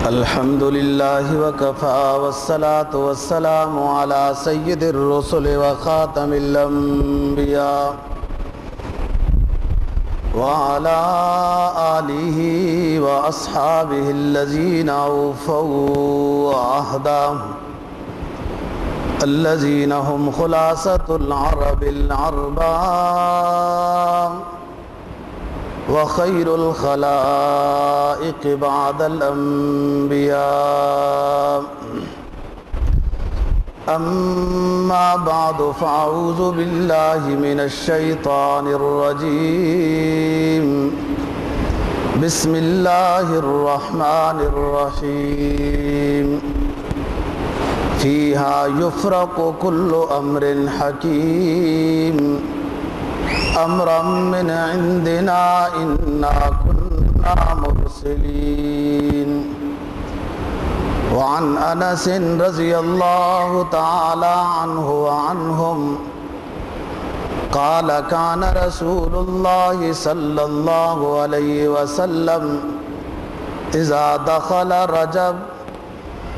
الحمد لله وكفى والصلاة والسلام على سيد الرسل وخاتم الأنبياء وعلى آله وأصحابه الذين أوفوا عهده الذين هم خلاصة العرب العرباء وخير الخلائق بعد الأنبياء. أما بعد فأعوذ بالله من الشيطان الرجيم. بسم الله الرحمن الرحيم. فيها يفرق كل أمر حكيم أمرا من عندنا إنا كنا مرسلين. وعن أنس رضي الله تعالى عنه وعنهم قال كان رسول الله صلى الله عليه وسلم إذا دخل رجب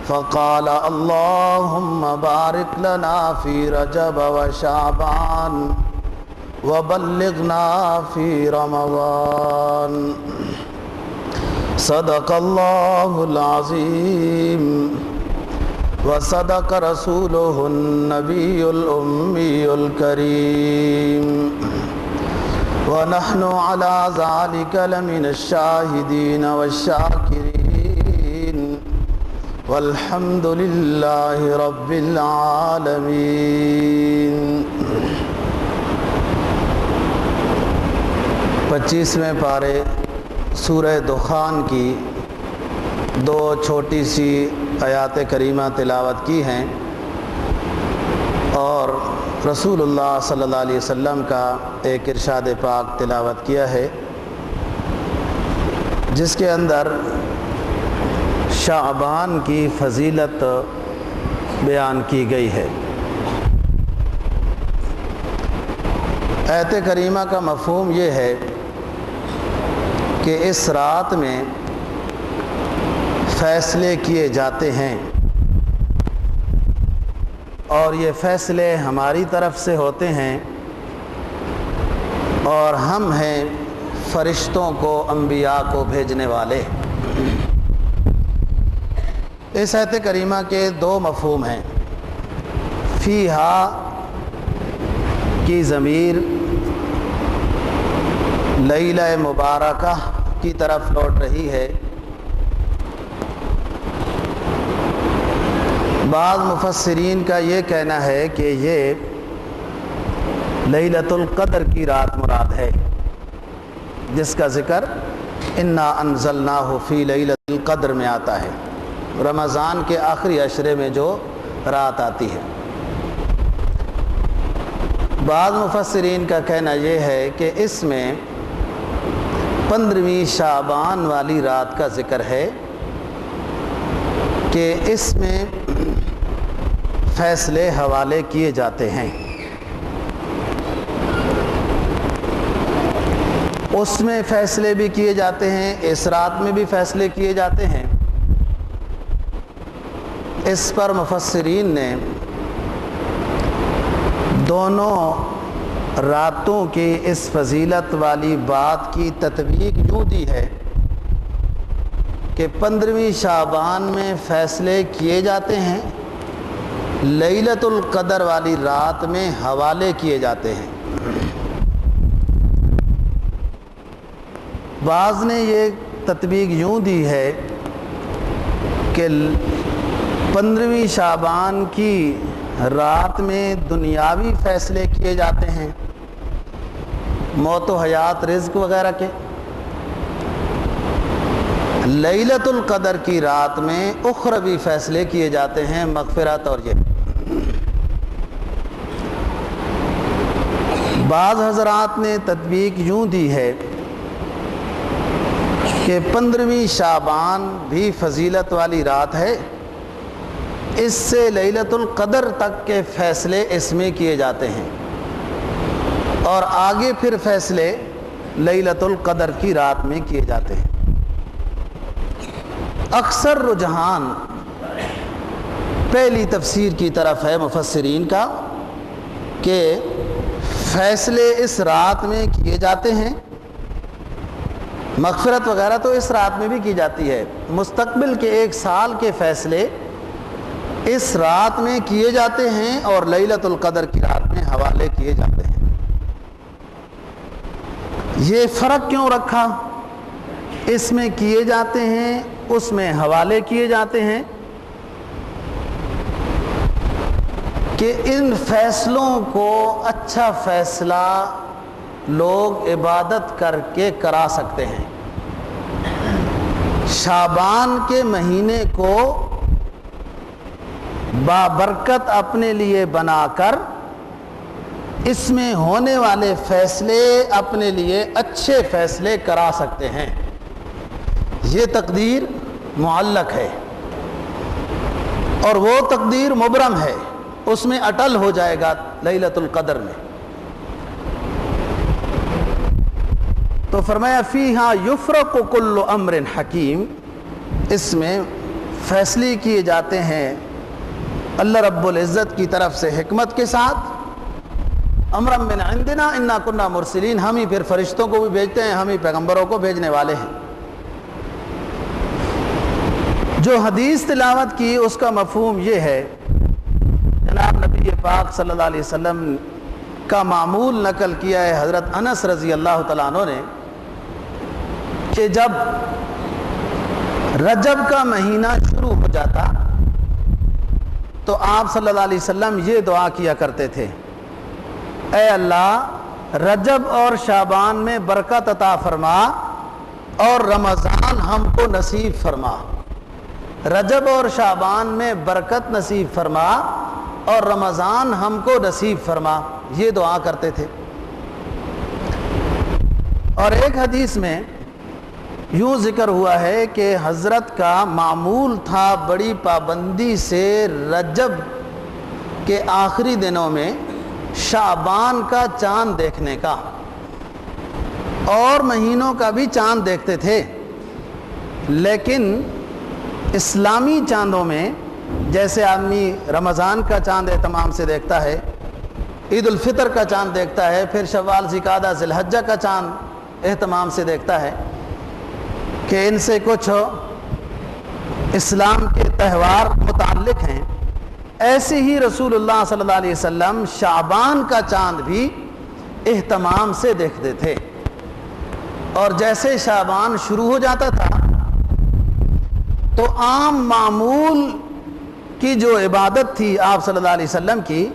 فقال اللهم بارك لنا في رجب وشعبان وبلغنا في رمضان. صدق الله العظيم وصدق رسوله النبي الأمي الكريم ونحن على ذلك لمن الشاهدين والشاكرين والحمد لله رب العالمين. 25ویں پارے سورہ دخان کی دو چھوٹی سی آیات کریمہ تلاوت کی ہیں اور رسول اللہ صلی اللہ علیہ وسلم کا ایک ارشاد پاک تلاوت کیا ہے جس کے اندر شعبان کی فضیلت بیان کی گئی ہے. آیت کریمہ کا مفہوم یہ ہے کہ اس رات میں فیصلے کیے جاتے ہیں اور یہ فیصلے ہماری طرف سے ہوتے ہیں اور ہم ہیں فرشتوں کو انبیاء کو بھیجنے والے. اس آیت کریمہ کے دو مفہوم ہیں. فیہا کی ضمیر لیلہ مبارکہ کی طرف لوٹ رہی ہے. بعض مفسرین کا یہ کہنا ہے کہ یہ لیلۃ القدر کی رات مراد ہے جس کا ذکر انا انزلناہ فی لیلۃ القدر میں آتا ہے. رمضان کے آخری عشرے میں جو رات آتی ہے. بعض مفسرین کا کہنا یہ ہے کہ اس میں 15ویں شعبان والی رات کا ذکر ہے کہ اس میں فیصلے حوالے کیے جاتے ہیں. اس میں فیصلے بھی کیے جاتے ہیں, اس رات میں بھی فیصلے کیے جاتے ہیں. اس پر مفسرین نے دونوں راتوں کی اس فضیلت والی بات کی تطبیق یوں دی ہے کہ 15ویں شعبان میں فیصلے کیے جاتے ہیں, لیلۃ القدر والی رات میں حوالے کیے جاتے ہیں. بعض نے یہ تطبیق یوں دی ہے کہ 15ویں شعبان کی رات میں دنیاوی فیصلے کیے جاتے ہیں, موت و حیات, رزق وغیرہ کے. لیلۃ القدر کی رات میں اخروی فیصلے کیے جاتے ہیں, مغفرت اور یہ. بعض حضرات نے تطبیق یوں دی ہے کہ 15ویں شعبان بھی فضیلت والی رات ہے, اس سے لیلۃ القدر تک کے فیصلے اس میں کیے جاتے ہیں اور آگے پھر فیصلے لیلۃ القدر کی رات میں کیے جاتے ہیں۔ اکثر رجحان پہلی تفسیر کی طرف ہے مفسرین کا کہ فیصلے اس رات میں کیے جاتے ہیں، مغفرت وغیرہ تو اس رات میں بھی کی جاتی ہے، مستقبل کے 1 سال کے فیصلے اس رات میں کیے جاتے ہیں اور لیلۃ القدر کی رات میں حوالے کیے جاتے ہیں۔ یہ فرق کیوں رکھا؟ اس میں کیے جاتے ہیں، اس میں حوالے کیے جاتے ہیں کہ ان فیصلوں کو اچھا فیصلہ لوگ عبادت کر کے کرا سکتے ہیں۔ شعبان کے مہینے کو بابرکت اپنے لیے بنا کر اس میں ہونے والے فیصلے اپنے لیے اچھے فیصلے کرا سکتے ہیں۔ یہ تقدیر معلق ہے اور وہ تقدیر مبرم ہے، اس میں اٹل ہو جائے گا لیلۃ القدر میں۔ تو فرمایا فیہا یفرق کل امر حکیم، اس میں فیصلے کیے جاتے ہیں اللہ رب العزت کی طرف سے حکمت کے ساتھ۔ امرا من عندنا انا کنا مرسلین، ہم ہی پھر فرشتوں کو بھی بھیجتے ہیں، ہم ہی پیغمبروں کو بھیجنے والے ہیں۔ جو حدیث تلاوت کی اس کا مفہوم یہ ہے، جناب نبی پاک صلی اللہ علیہ وسلم کا معمول نقل کیا ہے حضرت انس رضی اللہ تعالیٰ عنہ نے کہ جب رجب کا مہینہ شروع ہو جاتا تو آپ صلی اللہ علیہ وسلم یہ دعا کیا کرتے تھے، اے اللہ رجب اور شعبان میں برکت عطا فرما اور رمضان ہم کو نصیب فرما۔ رجب اور شعبان میں برکت نصیب فرما اور رمضان ہم کو نصیب فرما، یہ دعا کرتے تھے۔ اور ایک حدیث میں یوں ذکر ہوا ہے کہ حضرت کا معمول تھا بڑی پابندی سے رجب کے آخری دنوں میں شعبان کا چاند دیکھنے کا، اور مہینوں کا بھی چاند دیکھتے تھے، لیکن اسلامی چاندوں میں جیسے آدمی رمضان کا چاند اہتمام سے دیکھتا ہے، عید الفطر کا چاند دیکھتا ہے، پھر شوال ذوالقعدہ ذی الحجہ کا چاند اہتمام سے دیکھتا ہے کہ ان سے کچھ اسلام کے تہوار متعلق ہیں، ایسے ہی رسول اللہ صلی اللہ علیہ وسلم شعبان کا چاند بھی اہتمام سے دیکھتے تھے، اور جیسے شعبان شروع ہو جاتا تھا تو عام معمول کی جو عبادت تھی آپ صلی اللہ علیہ وسلم کی،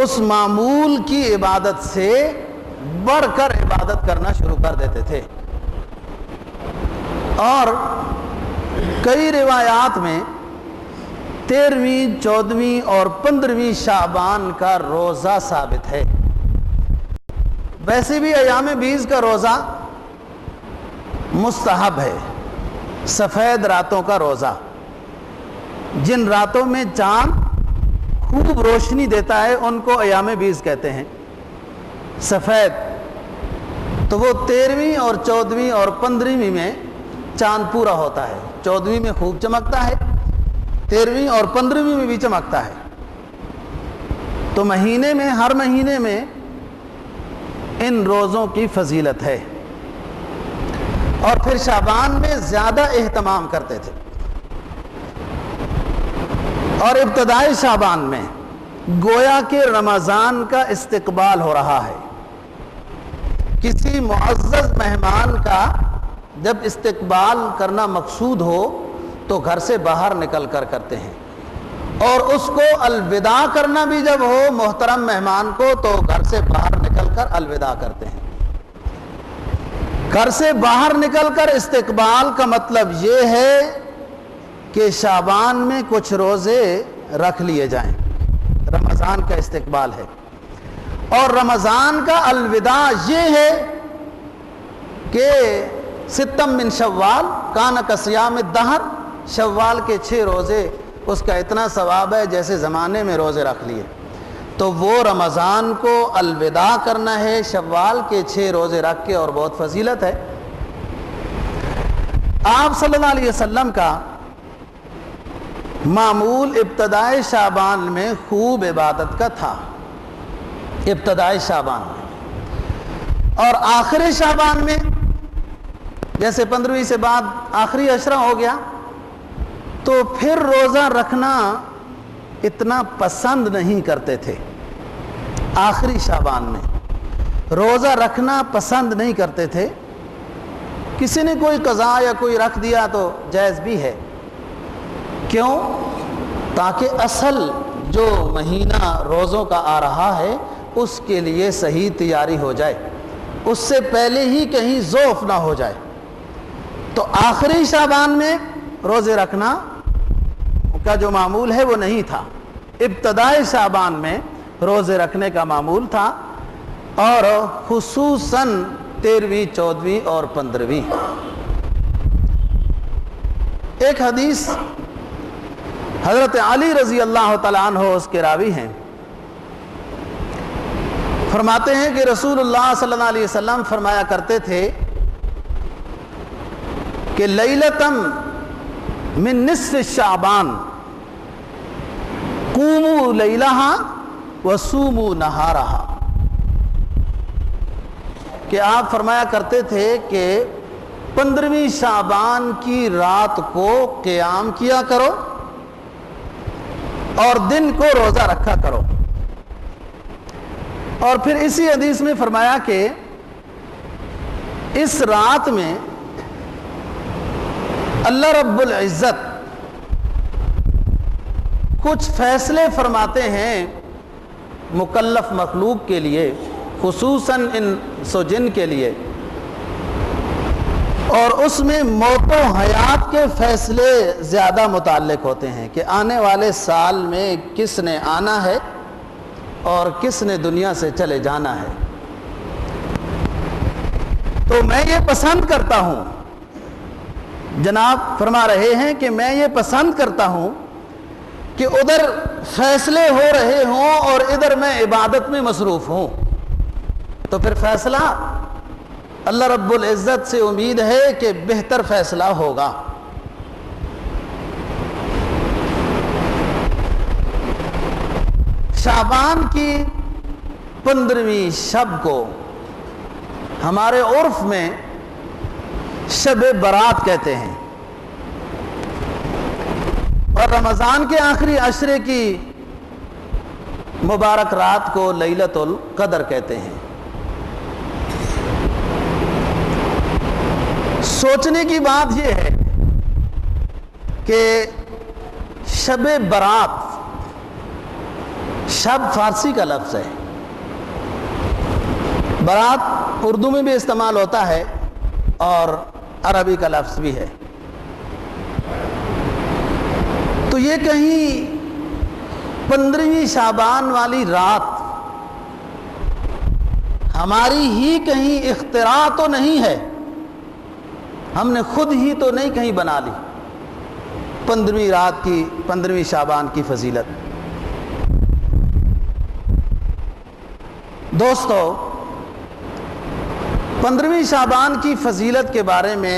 اس معمول کی عبادت سے بڑھ کر عبادت کرنا شروع کر دیتے تھے۔ اور کئی روایات میں 13ویں، 14ویں اور 15ویں شعبان کا روزہ ثابت ہے۔ ویسے بھی ایام 20 کا روزہ مستحب ہے، سفید راتوں کا روزہ، جن راتوں میں چاند خوب روشنی دیتا ہے ان کو ایام 20 کہتے ہیں، سفید۔ تو وہ 13ویں اور 14ویں اور 15ویں میں چاند پورا ہوتا ہے، 14ویں میں خوب چمکتا ہے، 13ویں اور 15ویں میں بھی چمکتا ہے۔ تو مہینے میں، ہر مہینے میں ان روزوں کی فضیلت ہے، اور پھر شعبان میں زیادہ اہتمام کرتے تھے۔ اور ابتدائی شعبان میں گویا کہ رمضان کا استقبال ہو رہا ہے، کسی معزز مہمان کا جب استقبال کرنا مقصود ہو تو گھر سے باہر نکل کر کرتے ہیں، اور اس کو الوداع کرنا بھی جب ہو محترم مہمان کو تو گھر سے باہر نکل کر الوداع کرتے ہیں۔ گھر سے باہر نکل کر استقبال کا مطلب یہ ہے کہ شعبان میں کچھ روزے رکھ لیے جائیں، رمضان کا استقبال ہے۔ اور رمضان کا الوداع یہ ہے کہ ستم من شوال کان کصیام الدہر، شوال کے 6 روزے اس کا اتنا ثواب ہے جیسے زمانے میں روزے رکھ لیے۔ تو وہ رمضان کو الوداع کرنا ہے شوال کے 6 روزے رکھ کے، اور بہت فضیلت ہے۔ آپ صلی اللہ علیہ وسلم کا معمول ابتدائے شعبان میں خوب عبادت کا تھا، ابتدائے شعبان میں، اور آخر شعبان میں جیسے 15ویں سے بعد آخری عشرہ ہو گیا تو پھر روزہ رکھنا اتنا پسند نہیں کرتے تھے۔ آخری شعبان میں روزہ رکھنا پسند نہیں کرتے تھے۔ کسی نے کوئی قضا یا کوئی رکھ دیا تو جائز بھی ہے، کیوں؟ تاکہ اصل جو مہینہ روزوں کا آ رہا ہے اس کے لیے صحیح تیاری ہو جائے، اس سے پہلے ہی کہیں ضعف نہ ہو جائے۔ تو آخری شعبان میں روزے رکھنا کا جو معمول ہے وہ نہیں تھا، ابتدائے شعبان میں روزے رکھنے کا معمول تھا، اور خصوصاً 13ویں، 14ویں اور 15ویں۔ ایک حدیث حضرت علی رضی اللہ تعالیٰ عنہ اس کے راوی ہیں، فرماتے ہیں کہ رسول اللہ صلی اللہ علیہ وسلم فرمایا کرتے تھے کہ لیلتم من نصف شعبان قوموا لیلہا وصوموا نہارہا، کہ آپ فرمایا کرتے تھے کہ 15ویں شعبان کی رات کو قیام کیا کرو اور دن کو روزہ رکھا کرو۔ اور پھر اسی حدیث میں فرمایا کہ اس رات میں اللہ رب العزت کچھ فیصلے فرماتے ہیں مکلف مخلوق کے لیے، خصوصاً انس و جن کے لیے، اور اس میں موت و حیات کے فیصلے زیادہ متعلق ہوتے ہیں کہ آنے والے سال میں کس نے آنا ہے اور کس نے دنیا سے چلے جانا ہے۔ تو میں یہ پسند کرتا ہوں، جناب فرما رہے ہیں کہ میں یہ پسند کرتا ہوں کہ ادھر فیصلے ہو رہے ہوں اور ادھر میں عبادت میں مصروف ہوں، تو پھر فیصلہ اللہ رب العزت سے امید ہے کہ بہتر فیصلہ ہوگا۔ شعبان کی 15ویں شب کو ہمارے عرف میں شب برات کہتے ہیں، اور رمضان کے آخری عشرے کی مبارک رات کو لیلۃ القدر کہتے ہیں۔ سوچنے کی بات یہ ہے کہ شب برات، شب فارسی کا لفظ ہے، برات اردو میں بھی استعمال ہوتا ہے اور عربی کا لفظ بھی ہے، تو یہ کہیں 15ویں شعبان والی رات ہماری ہی کہیں اختراع تو نہیں ہے، ہم نے خود ہی تو نہیں کہیں بنا لی 15ویں رات کی، 15ویں شعبان کی فضیلت۔ دوستو، 15ویں شعبان کی فضیلت کے بارے میں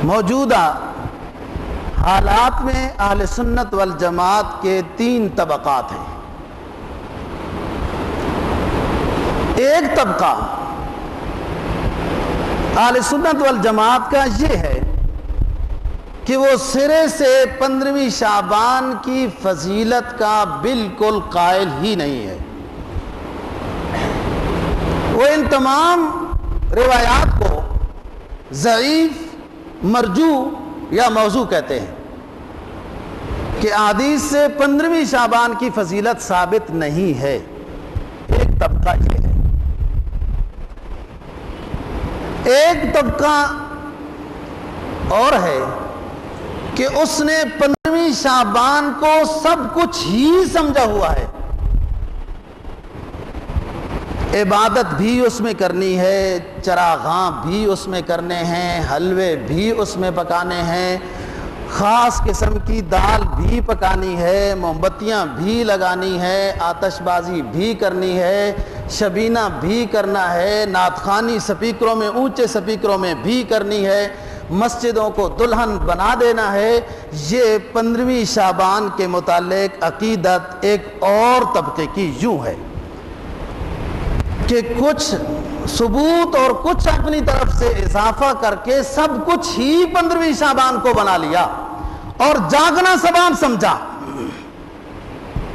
موجودہ حالات میں اہل سنت والجماعت کے 3 طبقات ہیں۔ ایک طبقہ اہل سنت والجماعت کا یہ ہے کہ وہ سرے سے 15ویں شعبان کی فضیلت کا بالکل قائل ہی نہیں ہے، وہ ان تمام روایات کو ضعیف، مرجوع یا موضوع کہتے ہیں کہ احادیث سے 15ویں شعبان کی فضیلت ثابت نہیں ہے۔ ایک طبقہ یہ ہے۔ ایک طبقہ اور ہے کہ اس نے 15ویں شعبان کو سب کچھ ہی سمجھا ہوا ہے، عبادت بھی اس میں کرنی ہے، چراغاں بھی اس میں کرنے ہیں، حلوے بھی اس میں پکانے ہیں، خاص قسم کی دال بھی پکانی ہے، موم بتیاں بھی لگانی ہے، آتش بازی بھی کرنی ہے، شبینہ بھی کرنا ہے، نعت خوانی سپیکروں میں، اونچے سپیکروں میں بھی کرنی ہے، مسجدوں کو دلہن بنا دینا ہے۔ یہ 15ویں شعبان کے متعلق عقیدت ایک اور طبقے کی یوں ہے کہ کچھ ثبوت اور کچھ اپنی طرف سے اضافہ کر کے سب کچھ ہی 15ویں شعبان کو بنا لیا اور جاگنا سباب سمجھا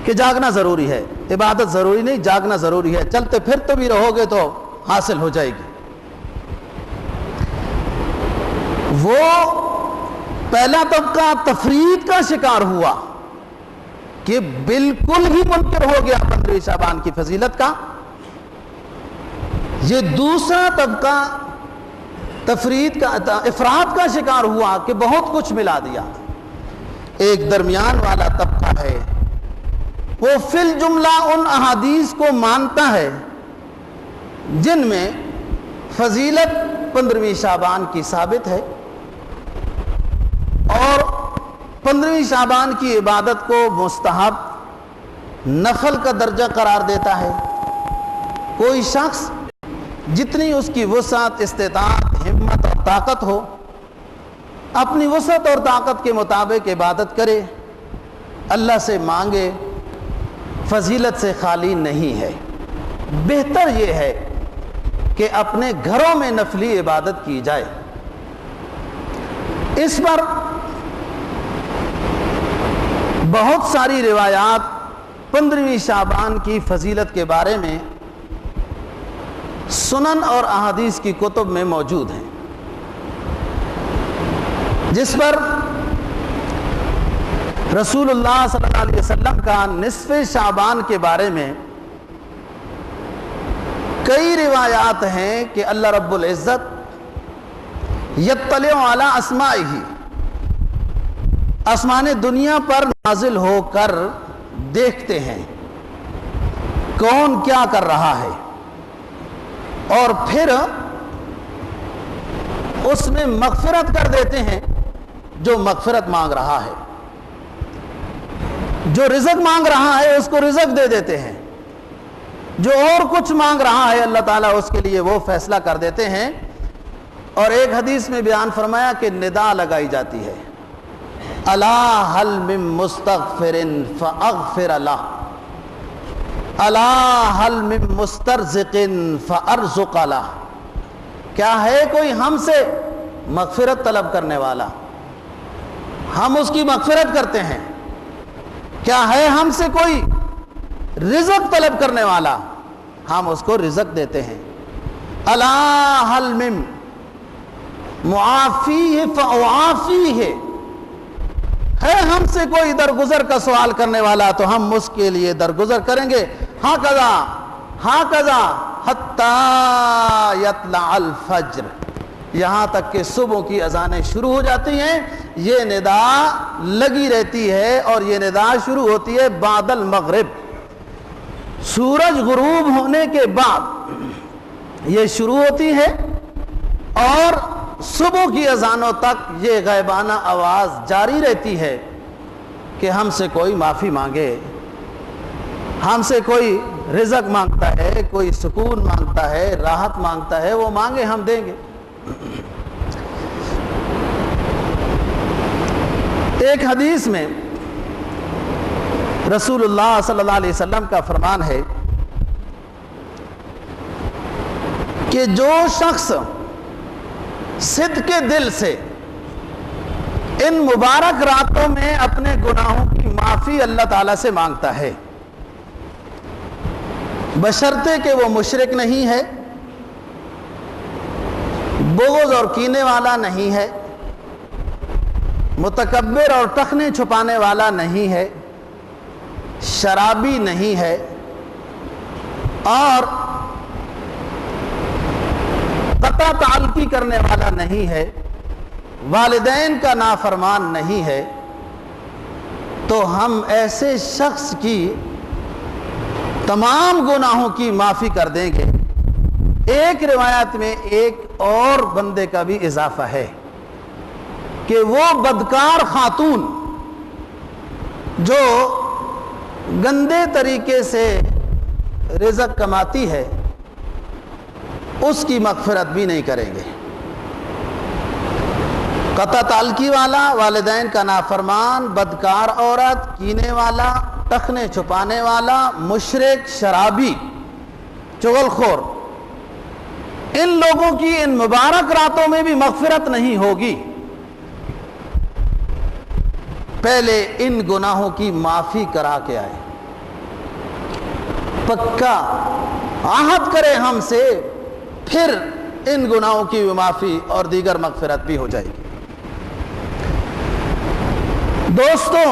کہ جاگنا ضروری ہے، عبادت ضروری نہیں، جاگنا ضروری ہے، چلتے پھرتے بھی رہو گے تو حاصل ہو جائے گی۔ وہ پہلا طبقہ تفرید کا شکار ہوا کہ بالکل ہی منکر ہو گیا 15ویں شعبان کی فضیلت کا۔ یہ دوسرا طبقہ تفرید کا افراد کا شکار ہوا کہ بہت کچھ ملا دیا۔ ایک درمیان والا طبقہ ہے، وہ فی الجملہ ان احادیث کو مانتا ہے جن میں فضیلت 15ویں شعبان کی ثابت ہے اور 15ویں شعبان کی عبادت کو مستحب نفل کا درجہ قرار دیتا ہے۔ کوئی شخص جتنی اس کی وسعت، استطاعت، ہمت اور طاقت ہو، اپنی وسعت اور طاقت کے مطابق عبادت کرے، اللہ سے مانگے، فضیلت سے خالی نہیں ہے۔ بہتر یہ ہے کہ اپنے گھروں میں نفلی عبادت کی جائے۔ اس پر بہت ساری روایات 15ویں شعبان کی فضیلت کے بارے میں سنن اور احادیث کی کتب میں موجود ہیں، جس پر رسول اللہ صلی اللہ علیہ وسلم کا نصف شعبان کے بارے میں کئی روایات ہیں کہ اللہ رب العزت یطلع علی اسمائہ، آسمان دنیا پر نازل ہو کر دیکھتے ہیں کون کیا کر رہا ہے، اور پھر اس میں مغفرت کر دیتے ہیں جو مغفرت مانگ رہا ہے، جو رزق مانگ رہا ہے اس کو رزق دے دیتے ہیں، جو اور کچھ مانگ رہا ہے اللہ تعالیٰ اس کے لیے وہ فیصلہ کر دیتے ہیں۔ اور ایک حدیث میں بیان فرمایا کہ ندا لگائی جاتی ہے، الا هل من مستغفر فاغفر له، الا هل من مسترزق فارزق له، کیا ہے کوئی ہم سے مغفرت طلب کرنے والا، ہم اس کی مغفرت کرتے ہیں، کیا ہے ہم سے کوئی رزق طلب کرنے والا، ہم اس کو رزق دیتے ہیں، الا هل من معافیہ فاعافیہ، ہے ہم سے کوئی درگزر کا سوال کرنے والا تو ہم اس کے لیے درگزر کریں گے، ہاکذا ہاکذا حتی یطلع الفجر، یہاں تک کہ صبح کی اذانیں شروع ہو جاتی ہیں۔ یہ ندا لگی رہتی ہے اور یہ ندا شروع ہوتی ہے بعد المغرب، سورج غروب ہونے کے بعد یہ شروع ہوتی ہے اور صبح کی اذانوں تک یہ غیبانہ آواز جاری رہتی ہے کہ ہم سے کوئی معافی مانگے، ہم سے کوئی رزق مانگتا ہے، کوئی سکون مانگتا ہے، راحت مانگتا ہے، وہ مانگے ہم دیں گے۔ ایک حدیث میں رسول اللہ صلی اللہ علیہ وسلم کا فرمان ہے کہ جو شخص صدق دل سے ان مبارک راتوں میں اپنے گناہوں کی معافی اللہ تعالیٰ سے مانگتا ہے، بشرطے کہ وہ مشرک نہیں ہے، بغض اور کینے والا نہیں ہے، متکبر اور ٹخنے چھپانے والا نہیں ہے، شرابی نہیں ہے، اور قطع تعلقی کرنے والا نہیں ہے، والدین کا نافرمان نہیں ہے، تو ہم ایسے شخص کی تمام گناہوں کی معافی کر دیں گے۔ ایک روایت میں ایک اور بندے کا بھی اضافہ ہے، کہ وہ بدکار خاتون جو گندے طریقے سے رزق کماتی ہے اس کی مغفرت بھی نہیں کریں گے۔ قطع تعلقی والا، والدین کا نافرمان، بدکار عورت، کینے والا، ٹخنے چھپانے والا، مشرک، شرابی، چغل خور، ان لوگوں کی ان مبارک راتوں میں بھی مغفرت نہیں ہوگی۔ پہلے ان گناہوں کی معافی کرا کے آئے، پکا عہد کرے ہم سے، پھر ان گناہوں کی معافی اور دیگر مغفرت بھی ہو جائے گی۔ دوستو،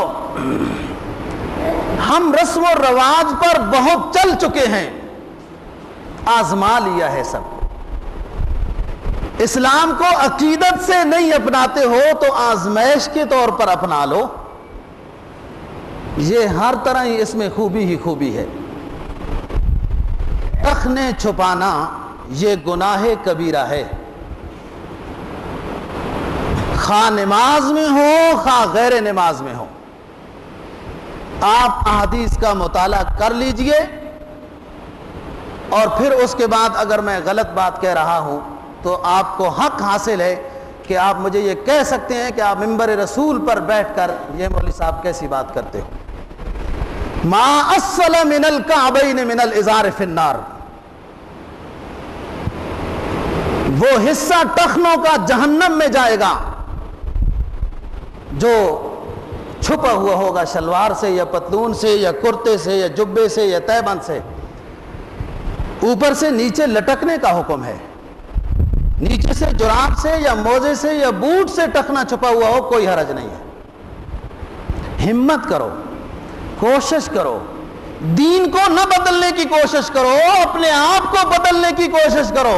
ہم رسم و رواج پر بہت چل چکے ہیں، آزما لیا ہے سب۔ اسلام کو عقیدت سے نہیں اپناتے ہو تو آزمائش کے طور پر اپنا لو، یہ ہر طرح ہی اس میں خوبی ہی خوبی ہے۔ ٹخنے چھپانا یہ گناہ کبیرہ ہے، خواہ نماز میں ہو خواہ غیر نماز میں ہو۔ آپ احادیث کا مطالعہ کر لیجئے، اور پھر اس کے بعد اگر میں غلط بات کہہ رہا ہوں تو آپ کو حق حاصل ہے کہ آپ مجھے یہ کہہ سکتے ہیں کہ آپ منبر رسول پر بیٹھ کر یہ مولوی صاحب کیسی بات کرتے ہو۔ ما اسفل من الکعبین من الازار فی النار، وہ حصہ ٹخنوں کا جہنم میں جائے گا جو چھپا ہوا ہوگا شلوار سے یا پتلون سے یا کرتے سے یا جبے سے یا تہبند سے، اوپر سے نیچے لٹکنے کا حکم ہے۔ نیچے سے جراب سے یا موزے سے یا بوٹ سے ٹخنا چھپا ہوا ہو کوئی حرج نہیں ہے۔ ہمت کرو، کوشش کرو، دین کو نہ بدلنے کی کوشش کرو، اپنے آپ کو بدلنے کی کوشش کرو۔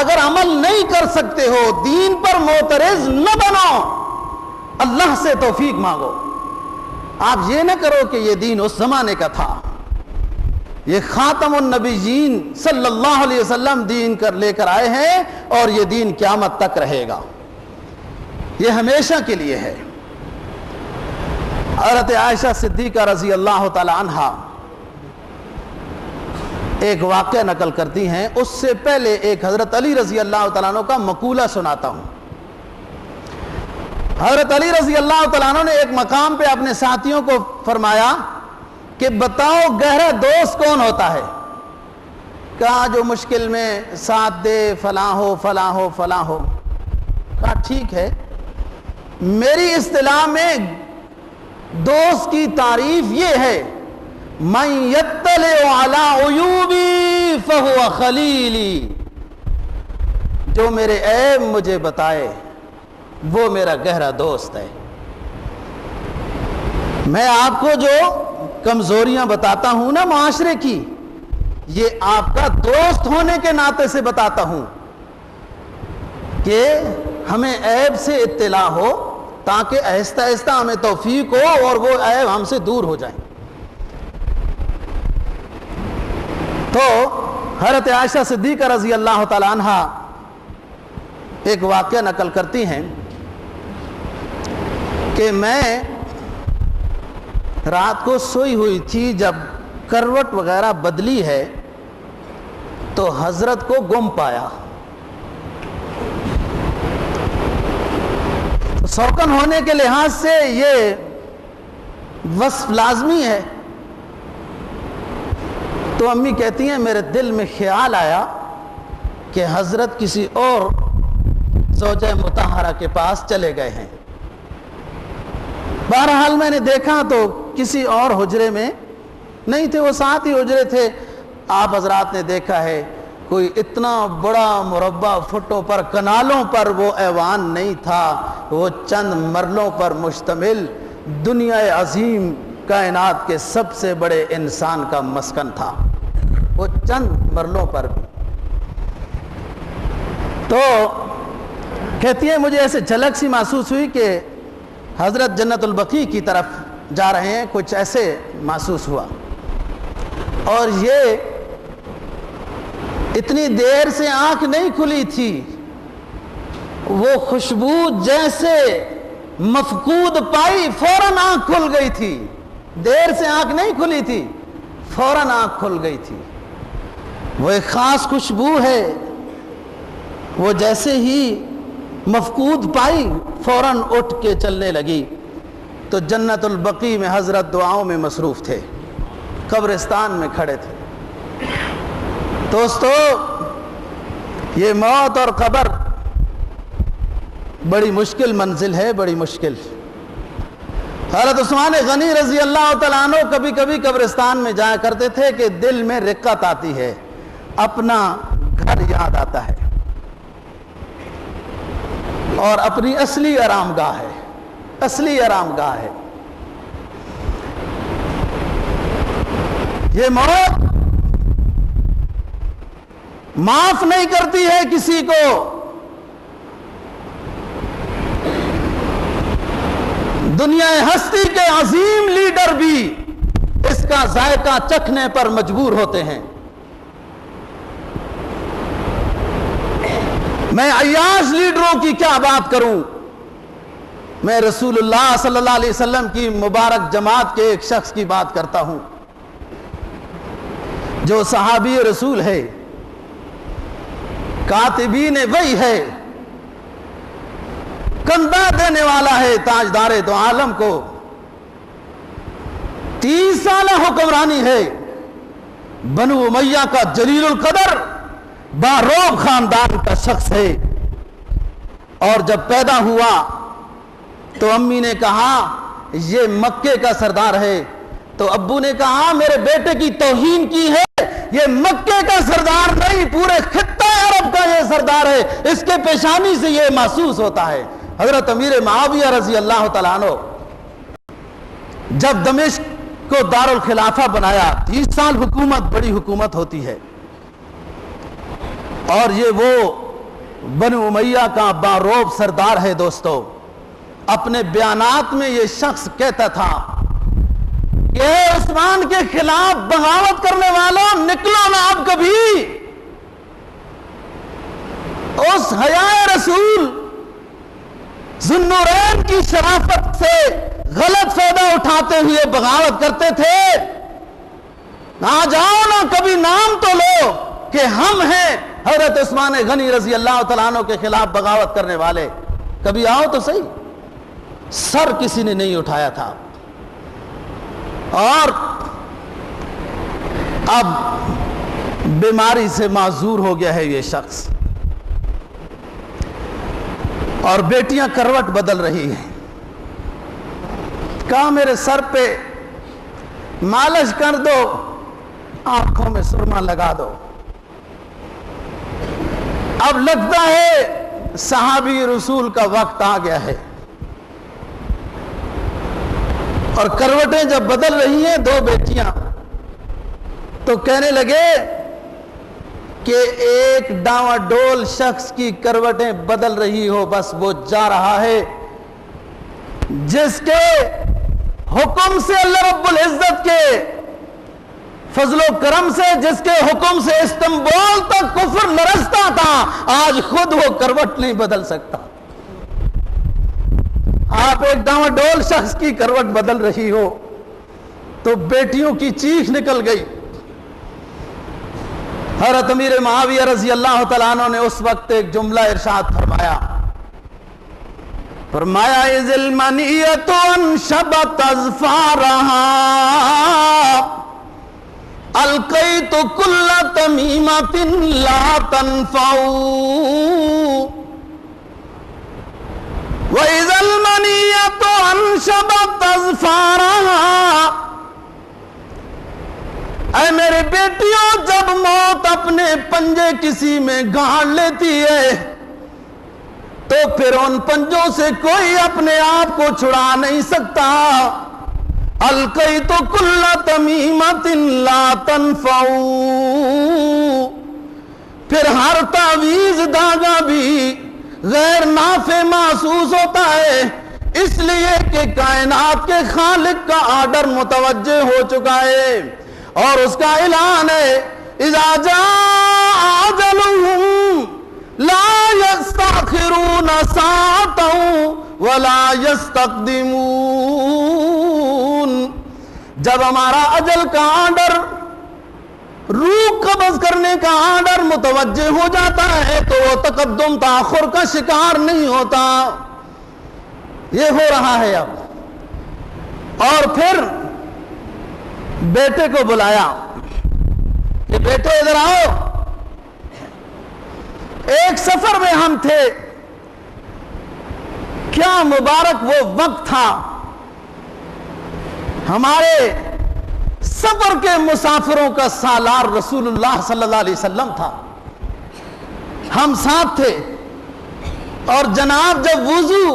اگر عمل نہیں کر سکتے ہو، دین پر معترض نہ بنو، اللہ سے توفیق مانگو۔ آپ یہ نہ کرو کہ یہ دین اس زمانے کا تھا، یہ خاتم النبیین صلی اللہ علیہ وسلم دین لے کر آئے ہیں اور یہ دین قیامت تک رہے گا، یہ ہمیشہ کے لیے ہے۔ حضرت عائشہ صدیقہ رضی اللہ تعالی عنہا ایک واقعہ نقل کرتی ہیں، اس سے پہلے ایک حضرت علی رضی اللہ تعالیٰ عنہ کا مقولہ سناتا ہوں۔ حضرت علی رضی اللہ تعالیٰ عنہ نے ایک مقام پہ اپنے ساتھیوں کو فرمایا کہ بتاؤ گہرا دوست کون ہوتا ہے؟ کہا جو مشکل میں ساتھ دے، فلاں ہو فلاں ہو فلاں ہو۔ کہا ٹھیک ہے، میری اصطلاح میں دوست کی تعریف یہ ہے، من یطلع علی عیوبی فہو خلیلی، جو میرے عیب مجھے بتائے وہ میرا گہرا دوست ہے۔ میں آپ کو جو کمزوریاں بتاتا ہوں نا معاشرے کی، یہ آپ کا دوست ہونے کے ناطے سے بتاتا ہوں کہ ہمیں عیب سے اطلاع ہو تاکہ آہستہ آہستہ ہمیں توفیق ہو اور وہ عیب ہم سے دور ہو جائیں۔ تو حضرت عائشہ صدیقہ رضی اللہ تعالی عنہا ایک واقعہ نقل کرتی ہیں کہ میں رات کو سوئی ہوئی تھی، جب کروٹ وغیرہ بدلی ہے تو حضرت کو گم پایا۔ سوکن ہونے کے لحاظ سے یہ وصف لازمی ہے۔ تو امی کہتی ہیں میرے دل میں خیال آیا کہ حضرت کسی اور زوجہ مطہرہ کے پاس چلے گئے ہیں۔ بہرحال میں نے دیکھا تو کسی اور حجرے میں نہیں تھے، وہ ساتھ ہی حجرے تھے۔ آپ حضرات نے دیکھا ہے کوئی اتنا بڑا مربع فٹوں پر، کنالوں پر وہ ایوان نہیں تھا، وہ چند مرلوں پر مشتمل دنیا عظیم کائنات کے سب سے بڑے انسان کا مسکن تھا، وہ چند مرلوں پر بھی۔ تو کہتی ہے مجھے ایسے جھلک سی محسوس ہوئی کہ حضرت جنت البقیع کی طرف جا رہے ہیں، کچھ ایسے محسوس ہوا۔ اور یہ اتنی دیر سے آنکھ نہیں کھلی تھی، وہ خوشبو جیسے مفقود پائی فوراً آنکھ کھل گئی تھی، دیر سے آنکھ نہیں کھلی تھی، فوراً آنکھ کھل گئی تھی۔ وہ ایک خاص خوشبو ہے، وہ جیسے ہی مفقود پائی فوراً اٹھ کے چلنے لگی۔ تو جنت البقیع میں حضرت دعاؤں میں مصروف تھے، قبرستان میں کھڑے تھے۔ دوستو، یہ موت اور قبر بڑی مشکل منزل ہے، بڑی مشکل۔ حضرت عثمان غنی رضی اللہ تعالیٰ عنہ کبھی کبھی قبرستان میں جایا کرتے تھے کہ دل میں رقت آتی ہے، اپنا گھر یاد آتا ہے اور اپنی اصلی آرام گاہ ہے، اصلی آرام گاہ ہے۔ یہ موت معاف نہیں کرتی ہے کسی کو۔ دنیا ہستی کے عظیم لیڈر بھی اس کا ذائقہ چکھنے پر مجبور ہوتے ہیں۔ میں عیاش لیڈروں کی کیا بات کروں، میں رسول اللہ صلی اللہ علیہ وسلم کی مبارک جماعت کے ایک شخص کی بات کرتا ہوں جو صحابی رسول ہے، کاتبین وحی ہے، کندھا دینے والا ہے تاجدار دو عالم کو، 30 سالہ حکمرانی ہے، بنو امیہ کا جلیل القدر باروب خاندان کا شخص ہے۔ اور جب پیدا ہوا تو امی نے کہا یہ مکے کا سردار ہے، تو ابو نے کہا میرے بیٹے کی توہین کی ہے، یہ مکے کا سردار نہیں، پورے خطہ عرب کا یہ سردار ہے، اس کے پیشانی سے یہ محسوس ہوتا ہے۔ حضرت امیر معاویہ رضی اللہ تعالیٰ عنہ جب دمشق کو دارالخلافہ بنایا، 30 سال حکومت بڑی حکومت ہوتی ہے، اور یہ وہ بنو امیہ کا باروب سردار ہے۔ دوستو، اپنے بیانات میں یہ شخص کہتا تھا کہ اے عثمان کے خلاف بغاوت کرنے والوں، نکلو نا اب کبھی، اس حیائے رسول ذوالنورین کی شرافت سے غلط فائدہ اٹھاتے ہوئے بغاوت کرتے تھے۔ آ جاؤ نا کبھی، نام تو لو کہ ہم ہیں حضرت عثمان غنی رضی اللہ تعالیٰ عنہ کے خلاف بغاوت کرنے والے، کبھی آؤ تو صحیح۔ سر کسی نے نہیں اٹھایا تھا۔ اور اب بیماری سے معذور ہو گیا ہے یہ شخص، اور بیٹیاں کروٹ بدل رہی ہیں۔ کہا میرے سر پہ مالش کر دو، آنکھوں میں سرما لگا دو۔ اب لگتا ہے صحابی رسول کا وقت آ گیا ہے، اور کروٹیں جب بدل رہی ہیں دو بیٹیاں، تو کہنے لگے کہ ایک ڈاواڈول شخص کی کروٹیں بدل رہی ہو، بس وہ جا رہا ہے جس کے حکم سے اللہ رب العزت کے فضل و کرم سے، جس کے حکم سے استنبول تک کفر لرزتا تھا، آج خود وہ کروٹ نہیں بدل سکتا۔ آپ ایک ڈاواڈول شخص کی کروٹ بدل رہی ہو تو بیٹیوں کی چیخ نکل گئی۔ حضرت امیر معاویہ رضی اللہ تعالیٰ عنہ نے اس وقت ایک جملہ ارشاد فرمایا، اذ المنیۃ انشبت اظفارہا القیت کل تمیمۃ لا تنفع وَإِذَا الْمَنِيَّةُ أَنْشَبَتْ أَظْفَارَهَا۔ اے میرے بیٹیوں، جب موت اپنے پنجے کسی میں گاڑ لیتی ہے تو پھر ان پنجوں سے کوئی اپنے آپ کو چھڑا نہیں سکتا۔ القیت کل تمیمۃ لا تنفع، پھر ہر تعویذ دھاگا بھی غیر نافع محسوس ہوتا ہے، اس لیے کہ کائنات کے خالق کا آرڈر متوجہ ہو چکا ہے، اور اس کا اعلان ہے اذا جاء اجلهم لا يستأخرون ساعة ولا يستقدمون. جب ہمارا اجل کا آرڈر، روح قبض کرنے کا آرڈر متوجہ ہو جاتا ہے تو وہ تقدم تاخر کا شکار نہیں ہوتا. یہ ہو رہا ہے اب. اور پھر بیٹے کو بلایا کہ بیٹے ادھر آؤ. ایک سفر میں ہم تھے. کیا مبارک وہ وقت تھا. ہمارے سفر کے مسافروں کا سالار رسول اللہ صلی اللہ علیہ وسلم تھا. ہم ساتھ تھے اور جناب جب وضو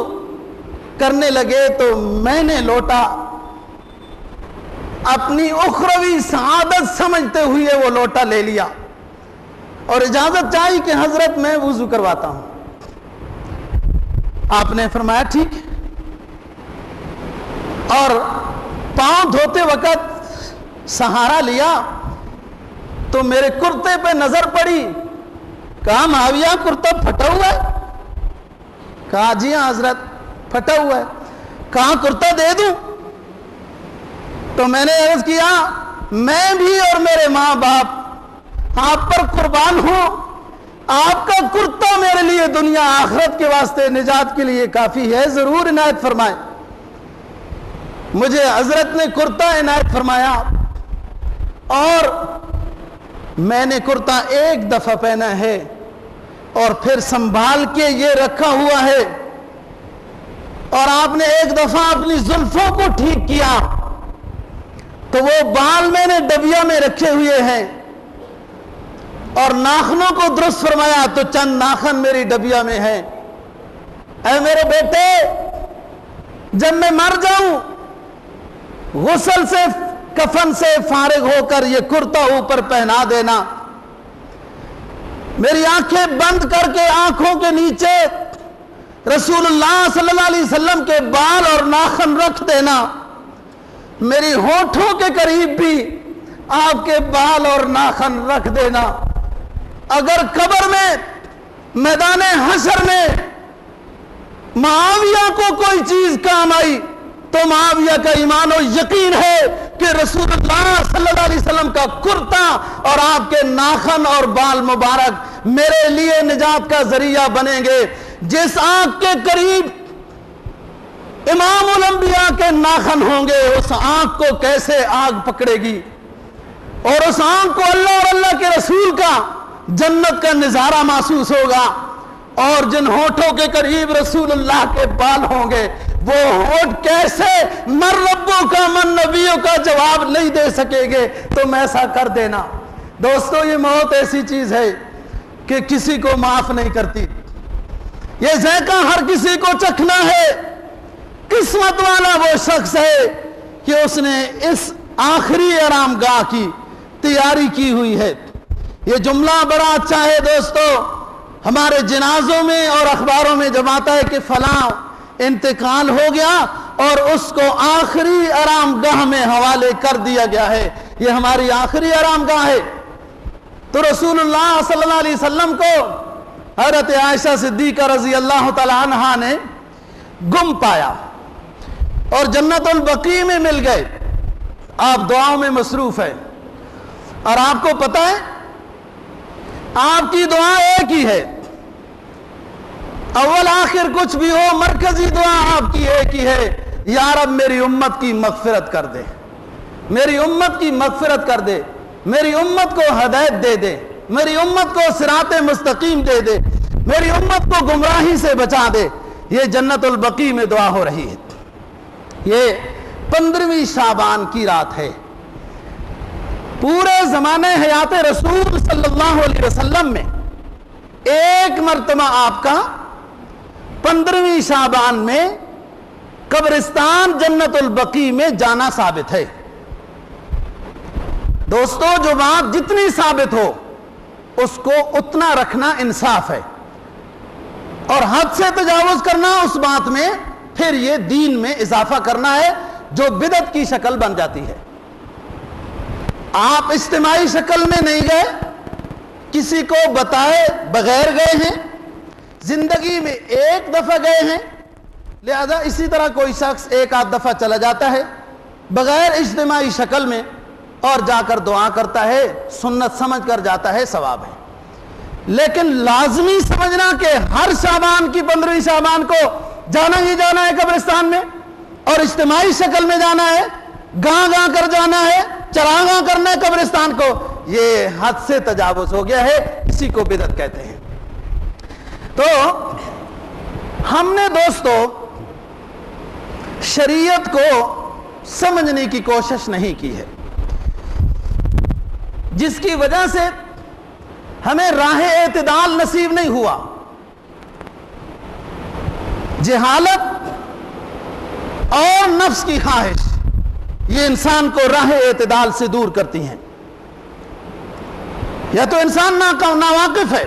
کرنے لگے تو میں نے لوٹا اپنی اخروی سعادت سمجھتے ہوئے وہ لوٹا لے لیا اور اجازت چاہی کہ حضرت میں وضو کرواتا ہوں. آپ نے فرمایا ٹھیک. اور پاؤں دھوتے وقت سہارا لیا تو میرے کرتے پہ نظر پڑی. کہا معاویہ کرتا پھٹا ہوا ہے. کہا جی ہاں حضرت پھٹا ہوا ہے. کہا کرتا دے دوں. تو میں نے عرض کیا میں بھی اور میرے ماں باپ آپ پر قربان ہوں. آپ کا کرتا میرے لیے دنیا آخرت کے واسطے نجات کے لیے کافی ہے. ضرور عنایت فرمائے. مجھے حضرت نے کرتا عنایت فرمایا اور میں نے کرتا ایک دفعہ پہنا ہے اور پھر سنبھال کے یہ رکھا ہوا ہے. اور آپ نے ایک دفعہ اپنی زلفوں کو ٹھیک کیا تو وہ بال میں نے ڈبیا میں رکھے ہوئے ہیں اور ناخنوں کو درست فرمایا تو چند ناخن میری ڈبیا میں ہیں. اے میرے بیٹے جب میں مر جاؤں غسل سے کفن سے فارغ ہو کر یہ کرتا اوپر پہنا دینا. میری آنکھیں بند کر کے آنکھوں کے نیچے رسول اللہ صلی اللہ علیہ وسلم کے بال اور ناخن رکھ دینا. میری ہونٹوں کے قریب بھی آپ کے بال اور ناخن رکھ دینا. اگر قبر میں میدان حشر میں معاویہ کو کوئی چیز کام آئی تو معاویہ کا ایمان و یقین ہے کہ رسول اللہ صلی اللہ علیہ وسلم کا کرتا اور آپ کے ناخن اور بال مبارک میرے لیے نجات کا ذریعہ بنیں گے. جس آنکھ کے قریب امام الانبیاء کے ناخن ہوں گے اس آنکھ کو کیسے آگ پکڑے گی اور اس آنکھ کو اللہ اور اللہ کے رسول کا جنت کا نظارہ محسوس ہوگا. اور جن ہونٹوں کے قریب رسول اللہ کے بال ہوں گے وہ ہونٹ کیسے من ربوں کا من نبیوں کا جواب نہیں دے سکے گے. تم ایسا کر دینا. دوستو یہ موت ایسی چیز ہے کہ کسی کو معاف نہیں کرتی. یہ ذائقہ ہر کسی کو چکھنا ہے. قسمت والا وہ شخص ہے کہ اس نے اس آخری آرام گاہ کی تیاری کی ہوئی ہے. یہ جملہ بڑا اچھا ہے دوستو. ہمارے جنازوں میں اور اخباروں میں جب آتا ہے کہ فلاں انتقال ہو گیا اور اس کو آخری آرام گاہ میں حوالے کر دیا گیا ہے. یہ ہماری آخری آرام گاہ ہے. تو رسول اللہ صلی اللہ علیہ وسلم کو حضرت عائشہ صدیقہ رضی اللہ تعالی عنہا نے گم پایا اور جنت البقیع میں مل گئے. آپ دعاؤں میں مصروف ہے اور آپ کو پتہ ہے آپ کی دعا ایک ہی ہے. اول آخر کچھ بھی ہو مرکزی دعا آپ کی ایک ہی ہے. یا رب میری امت کی مغفرت کر دے. میری امت کی مغفرت کر دے. میری امت کو ہدایت دے دے. میری امت کو صراط مستقیم دے دے. میری امت کو گمراہی سے بچا دے. یہ جنت البقیع میں دعا ہو رہی ہے. یہ 15ویں شعبان کی رات ہے. پورے زمانے حیات رسول صلی اللہ علیہ وسلم میں ایک مرتبہ آپ کا 15ویں شعبان میں قبرستان جنت البقیع میں جانا ثابت ہے. دوستو جو بات جتنی ثابت ہو اس کو اتنا رکھنا انصاف ہے اور حد سے تجاوز کرنا اس بات میں پھر یہ دین میں اضافہ کرنا ہے جو بدعت کی شکل بن جاتی ہے. آپ اجتماعی شکل میں نہیں گئے, کسی کو بتائے بغیر گئے ہیں, زندگی میں ایک دفعہ گئے ہیں، لہذا اسی طرح کوئی شخص ایک آدھ دفعہ چلا جاتا ہے بغیر اجتماعی شکل میں اور جا کر دعا کرتا ہے، سنت سمجھ کر جاتا ہے، ثواب ہے۔ لیکن لازمی سمجھنا کہ ہر شعبان کی 15ویں شعبان کو جانا ہی جانا ہے قبرستان میں، اور اجتماعی شکل میں جانا ہے، گاں گاں کر جانا ہے، چراغاں کرنا ہے قبرستان کو، یہ حد سے تجاوز ہو گیا ہے، اسی کو بدعت کہتے ہیں۔ تو ہم نے دوستو شریعت کو سمجھنے کی کوشش نہیں کی ہے، جس کی وجہ سے ہمیں راہ اعتدال نصیب نہیں ہوا۔ جہالت اور نفس کی خواہش یہ انسان کو راہ اعتدال سے دور کرتی ہیں۔ یا تو انسان ناواقف ہے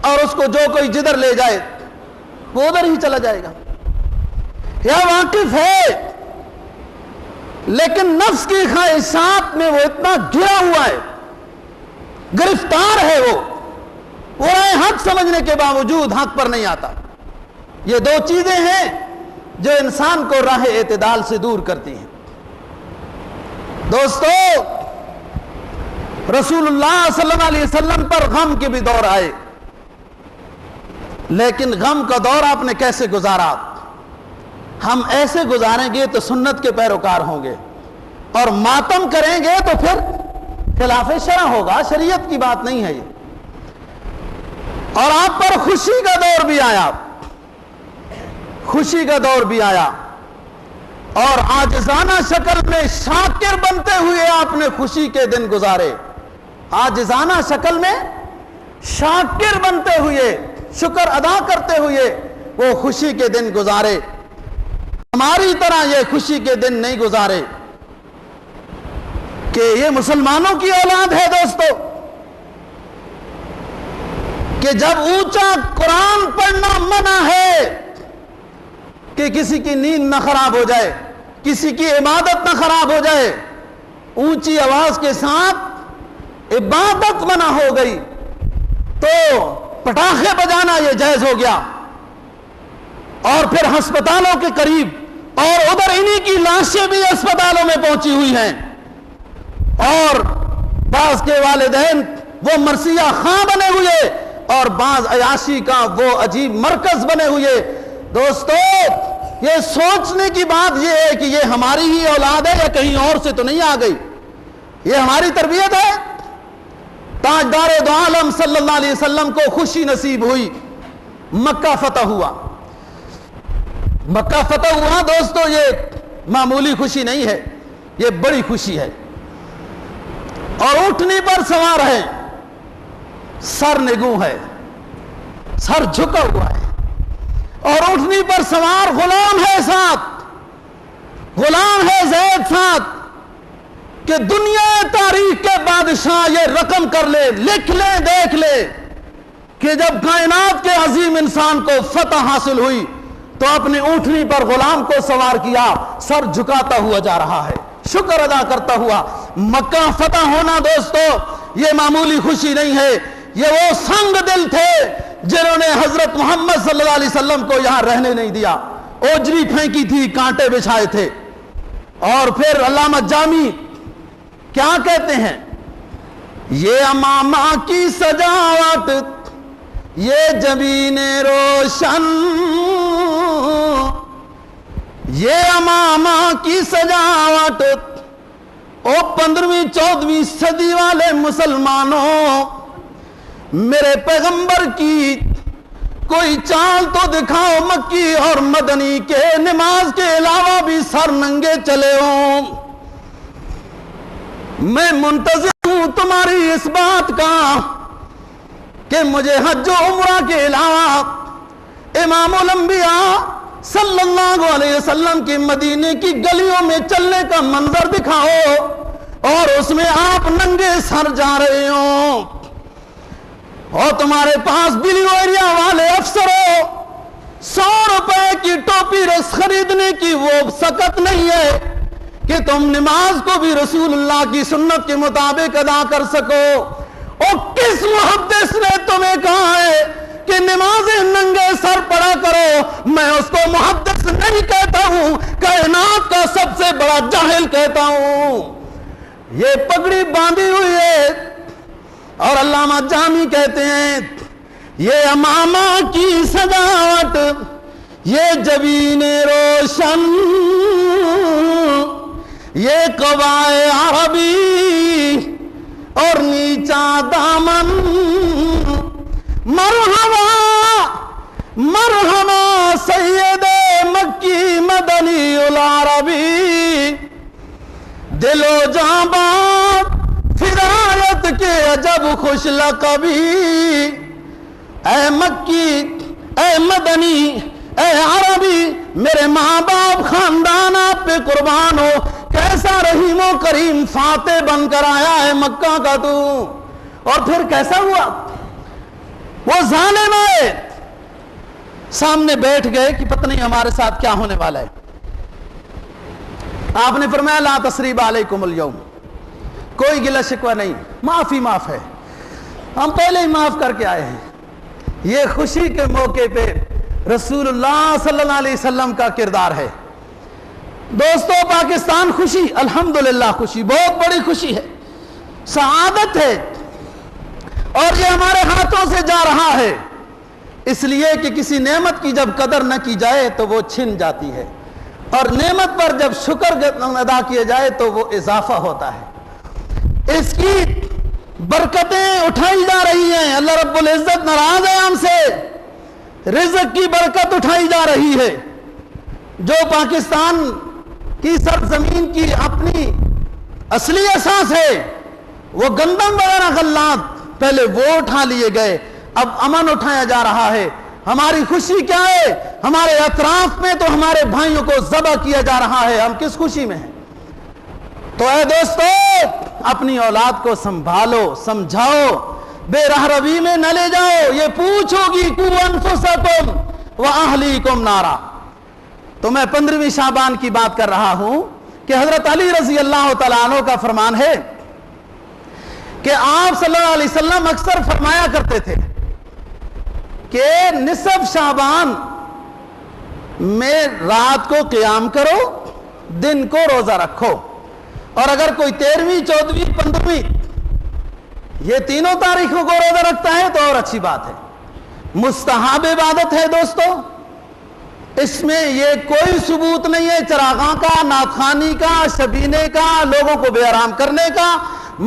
اور اس کو جو کوئی جدھر لے جائے وہ ادھر ہی چلا جائے گا، یا واقف ہے لیکن نفس کی خواہشات میں وہ اتنا گھرا ہوا ہے، گرفتار ہے، وہ حق سمجھنے کے باوجود حق پر نہیں آتا۔ یہ دو چیزیں ہیں جو انسان کو راہ اعتدال سے دور کرتی ہیں۔ دوستو رسول اللہ صلی اللہ علیہ وسلم پر غم کے بھی دور آئے، لیکن غم کا دور آپ نے کیسے گزارا؟ ہم ایسے گزاریں گے تو سنت کے پیروکار ہوں گے، اور ماتم کریں گے تو پھر خلاف شرع ہوگا، شریعت کی بات نہیں ہے یہ۔ اور آپ پر خوشی کا دور بھی آیا، خوشی کا دور بھی آیا، اور عاجزانہ شکل میں شاکر بنتے ہوئے آپ نے خوشی کے دن گزارے، عاجزانہ شکل میں شاکر بنتے ہوئے، شکر ادا کرتے ہوئے وہ خوشی کے دن گزارے۔ ہماری طرح یہ خوشی کے دن نہیں گزارے کہ یہ مسلمانوں کی اولاد ہے دوستو، کہ جب اونچا قرآن پڑھنا منع ہے کہ کسی کی نیند نہ خراب ہو جائے، کسی کی عبادت نہ خراب ہو جائے، اونچی آواز کے ساتھ عبادت منع ہو گئی تو پٹاخے بجانا یہ جائز ہو گیا، اور پھر ہسپتالوں کے قریب، اور ادھر انہی کی لاشیں بھی ہسپتالوں میں پہنچی ہوئی ہیں، اور بعض کے والدین وہ مرثیہ خاں بنے ہوئے اور بعض عیاشی کا وہ عجیب مرکز بنے ہوئے۔ دوستو یہ سوچنے کی بات یہ ہے کہ یہ ہماری ہی اولاد ہے یا کہیں اور سے تو نہیں آ گئی، یہ ہماری تربیت ہے۔ تاجدار دو عالم صلی اللہ علیہ وسلم کو خوشی نصیب ہوئی، مکہ فتح ہوا، مکہ فتح ہوا دوستو، یہ معمولی خوشی نہیں ہے، یہ بڑی خوشی ہے، اور اونٹنی پر سوار ہے، سر نگوں ہے، سر جھکا ہوا ہے، اور اونٹنی پر سوار غلام ہے ساتھ، غلام ہے زید ساتھ، کہ دنیا تاریخ کے بادشاہ یہ رقم کر لے، لکھ لے، دیکھ لے کہ جب کائنات کے عظیم انسان کو فتح حاصل ہوئی تو اپنی اونٹنی پر غلام کو سوار کیا، سر جھکاتا ہوا جا رہا ہے، شکر ادا کرتا ہوا۔ مکہ فتح ہونا دوستو یہ معمولی خوشی نہیں ہے، یہ وہ سنگ دل تھے جنہوں نے حضرت محمد صلی اللہ علیہ وسلم کو یہاں رہنے نہیں دیا، اوجری پھینکی تھی، کانٹے بچھائے تھے۔ اور پھر علامہ جامی کیا کہتے ہیں؟ یہ امامہ کی سجاوٹ، یہ جبین روشن، یہ امامہ کی سجاوٹ، او 15ویں 14ویں صدی والے مسلمانوں، میرے پیغمبر کی کوئی چال تو دکھاؤ مکی اور مدنی کے، نماز کے علاوہ بھی سر ننگے چلے ہوں۔ میں منتظر ہوں تمہاری اس بات کا کہ مجھے حج و عمرہ کے علاوہ امام الانبیاء صلی اللہ علیہ وسلم کی مدینے کی گلیوں میں چلنے کا منظر دکھاؤ، اور اس میں آپ ننگے سر جا رہے ہوں، اور تمہارے پاس بلیو ایریا والے افسروں 100 روپے کی ٹوپی رس خریدنے کی وہ سکت نہیں ہے کہ تم نماز کو بھی رسول اللہ کی سنت کے مطابق ادا کر سکو۔ اور کس محدث نے تمہیں کہا ہے کہ نمازیں ننگے سر پڑھا کرو، میں اس کو محدث نہیں کہتا ہوں، کائنات کا سب سے بڑا جاہل کہتا ہوں۔ یہ پگڑی باندھی ہوئی ہے، اور علامہ جامی کہتے ہیں یہ امامہ کی سجاوٹ، یہ جبین روشن، یہ قبائے عربی اور نیچا دامن، مرحبا مرحبا سید مکی مدنی العربی، دل و جاں بات فدایت کے عجب خوش لقبی، اے مکی اے مدنی اے عربی، میرے ماں باپ خاندان آپ پہ قربان ہو، کیسا رحیم و کریم فاتح بن کر آیا ہے مکہ کا تو۔ اور پھر کیسا ہوا؟ وہ ظالم آئے سامنے بیٹھ گئے کہ پتہ نہیں ہمارے ساتھ کیا ہونے والا ہے۔ آپ نے فرمایا لا تثریب علیکم اليوم، کوئی گلہ شکوہ نہیں، معافی معاف ہے، ہم پہلے ہی معاف کر کے آئے ہیں۔ یہ خوشی کے موقع پہ رسول اللہ صلی اللہ علیہ وسلم کا کردار ہے۔ دوستو پاکستان خوشی، الحمدللہ خوشی، بہت بڑی خوشی ہے، سعادت ہے، اور یہ ہمارے ہاتھوں سے جا رہا ہے، اس لیے کہ کسی نعمت کی جب قدر نہ کی جائے تو وہ چھن جاتی ہے، اور نعمت پر جب شکر ادا کیا جائے تو وہ اضافہ ہوتا ہے۔ اس کی برکتیں اٹھائی جا رہی ہیں، اللہ رب العزت ناراض ہے ہم سے، رزق کی برکت اٹھائی جا رہی ہے۔ جو پاکستان کی سرزمین کی اپنی اصلی اساس ہے، وہ گندم وغیرہ غلات پہلے وہ اٹھا لیے گئے، اب امن اٹھایا جا رہا ہے۔ ہماری خوشی کیا ہے؟ ہمارے اطراف میں تو ہمارے بھائیوں کو ذبح کیا جا رہا ہے، ہم کس خوشی میں ہیں؟ تو اے دوستو اپنی اولاد کو سنبھالو، سمجھاؤ، بے راہ روی میں نہ لے جاؤ، یہ پوچھو گی قُوْ أَنفُسَكُمْ وَأَهْلِيكُمْ نَارًا۔ تو میں 15ویں شعبان کی بات کر رہا ہوں کہ حضرت علی رضی اللہ تعالیٰ عنہ کا فرمان ہے کہ آپ صلی اللہ علیہ وسلم اکثر فرمایا کرتے تھے کہ نصف شعبان میں رات کو قیام کرو، دن کو روزہ رکھو، اور اگر کوئی 13ویں 14ویں 15ویں یہ تینوں تاریخوں کو روزہ رکھتا ہے تو اور اچھی بات ہے، مستحب عبادت ہے دوستو، اس میں یہ کوئی ثبوت نہیں ہے چراغاں کا، نعت خوانی کا، شبینے کا، لوگوں کو بے آرام کرنے کا،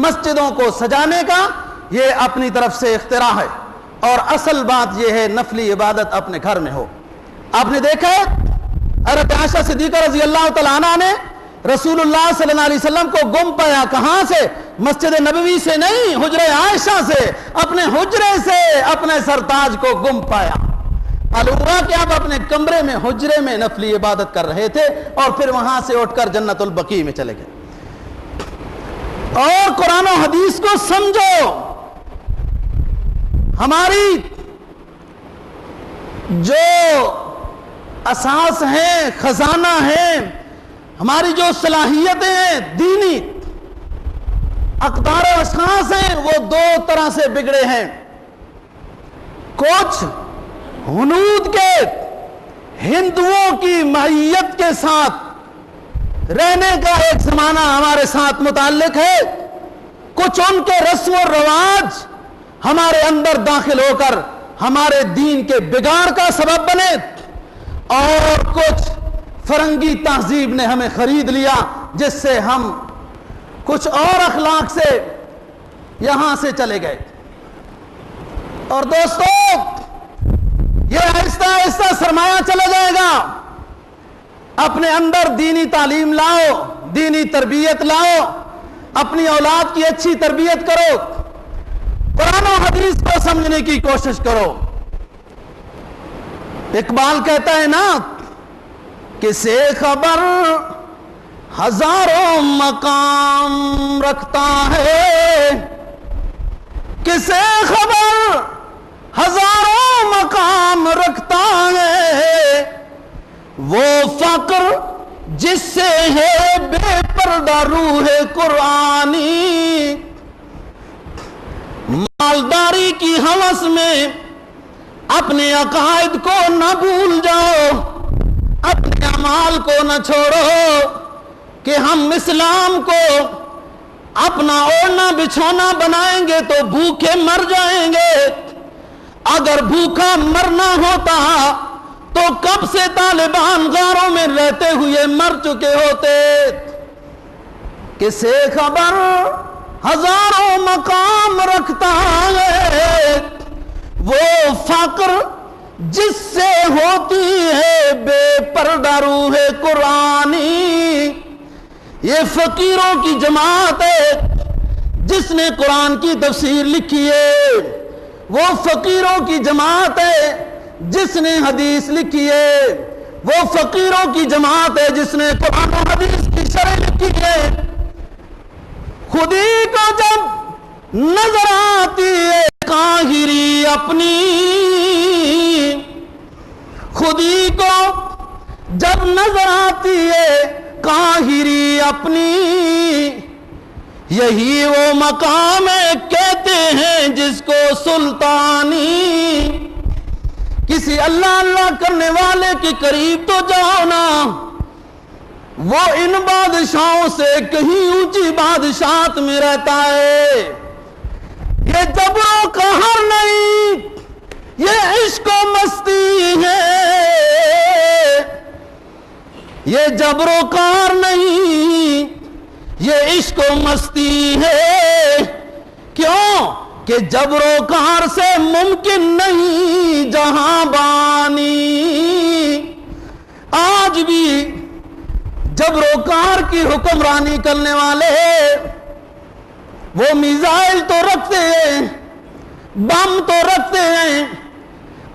مسجدوں کو سجانے کا، یہ اپنی طرف سے اختراع ہے، اور اصل بات یہ ہے نفلی عبادت اپنے گھر میں ہو۔ آپ نے دیکھا ہے حضرت عائشہ صدیقہ رضی اللہ تعالیٰ عنہ نے رسول اللہ صلی اللہ علیہ وسلم کو گم پایا، کہاں سے؟ مسجد نبوی سے نہیں، حجرہ عائشہ سے، اپنے حجرے سے اپنے سرتاج کو گم پایا۔ معلوم ہوا کہ آپ اپنے کمرے میں حجرے میں نفلی عبادت کر رہے تھے، اور پھر وہاں سے اٹھ کر جنت البقیع میں چلے گئے۔ اور قرآن و حدیث کو سمجھو، ہماری جو اساس ہیں، خزانہ ہیں، ہماری جو صلاحیتیں ہیں، دینی اقدار و اشخاص ہیں، وہ دو طرح سے بگڑے ہیں۔ کچھ ہنود کے ہندوؤں کی معیت کے ساتھ رہنے کا ایک زمانہ ہمارے ساتھ متعلق ہے، کچھ ان کے رسم و رواج ہمارے اندر داخل ہو کر ہمارے دین کے بگاڑ کا سبب بنے، اور کچھ فرنگی تہذیب نے ہمیں خرید لیا، جس سے ہم کچھ اور اخلاق سے یہاں سے چلے گئے۔ اور دوستو یہ آہستہ آہستہ سرمایہ چلا جائے گا، اپنے اندر دینی تعلیم لاؤ، دینی تربیت لاؤ، اپنی اولاد کی اچھی تربیت کرو، قرآن و حدیث کو سمجھنے کی کوشش کرو۔ اقبال کہتا ہے نا، کسے خبر ہزاروں مقام رکھتا ہے، کسے خبر ہزاروں مقام رکھتا ہے، وہ فقر جس سے ہے بے پردہ روح قرآنی، مالداری کی ہوس میں اپنے عقائد کو نہ بھول جاؤ، اپنے اعمال کو نہ چھوڑو کہ ہم اسلام کو اپنا اوڑھنا بچھونا بنائیں گے تو بھوکے مر جائیں گے۔ اگر بھوکا مرنا ہوتا تو کب سے طالبان غاروں میں رہتے ہوئے مر چکے ہوتے۔ کسے خبر ہزاروں مقام رکھتا ہے وہ فقر جس سے ہوتی ہے بے پردہ روح قرآنی۔ یہ فقیروں کی جماعت ہے جس نے قرآن کی تفسیر لکھی ہے، وہ فقیروں کی جماعت ہے جس نے حدیث لکھی ہے، وہ فقیروں کی جماعت ہے جس نے قرآن و حدیث کی شرح لکھی ہے۔ خودی کو جب نظر آتی ہے قاہری اپنی، خودی کو جب نظر آتی ہے قاہری اپنی، یہی وہ مقام ہے کہتے ہیں جس کو سلطانی۔ کسی اللہ اللہ کرنے والے کے قریب تو جاؤ نا، وہ ان بادشاہوں سے کہیں اونچی بادشاہت میں رہتا ہے۔ یہ جبر و قہر نہیں، یہ عشق و مستی ہے۔ یہ جبر و قہر نہیں، یہ عشق و مستی ہے۔ کیوں کہ جبر و قہر سے ممکن نہیں جہاں بانی۔ آج بھی جبر و قہر کی حکمرانی کرنے والے وہ میزائل تو رکھتے ہیں، بم تو رکھتے ہیں،